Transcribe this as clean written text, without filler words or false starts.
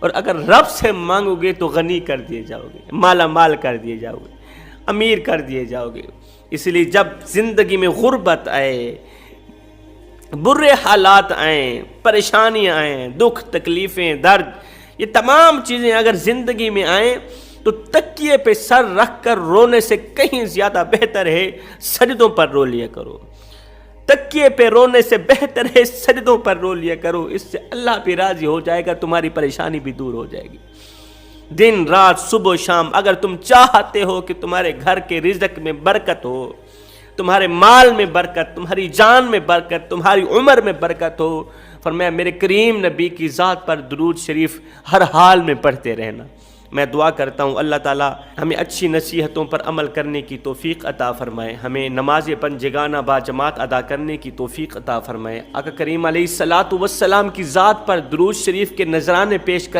اور اگر رب سے مانگو گے تو غنی کر دیے جاؤ گے، مالا مال کر دیے جاؤ گے، امیر کر دیے جاؤ گے۔ اس لیے جب زندگی میں غربت آئے، برے حالات آئیں، پریشانیاں آئیں، دکھ تکلیفیں درد، یہ تمام چیزیں اگر زندگی میں آئیں تو تکیے پہ سر رکھ کر رونے سے کہیں زیادہ بہتر ہے سجدوں پر رو لیا کرو۔ تکیے پہ رونے سے بہتر ہے سجدوں پر رو لیا کرو، اس سے اللہ بھی راضی ہو جائے گا، تمہاری پریشانی بھی دور ہو جائے گی۔ دن رات صبح و شام اگر تم چاہتے ہو کہ تمہارے گھر کے رزق میں برکت ہو، تمہارے مال میں برکت، تمہاری جان میں برکت، تمہاری عمر میں برکت ہو، فرمایا میرے کریم نبی کی ذات پر درود شریف ہر حال میں پڑھتے رہنا۔ میں دعا کرتا ہوں اللہ تعالی ہمیں اچھی نصیحتوں پر عمل کرنے کی توفیق عطا فرمائے، ہمیں نماز پنجگانہ با جماعت ادا کرنے کی توفیق عطا فرمائے۔ آقا کریم علیہ الصلوۃ والسلام کی ذات پر درود شریف کے نذرانے پیش کر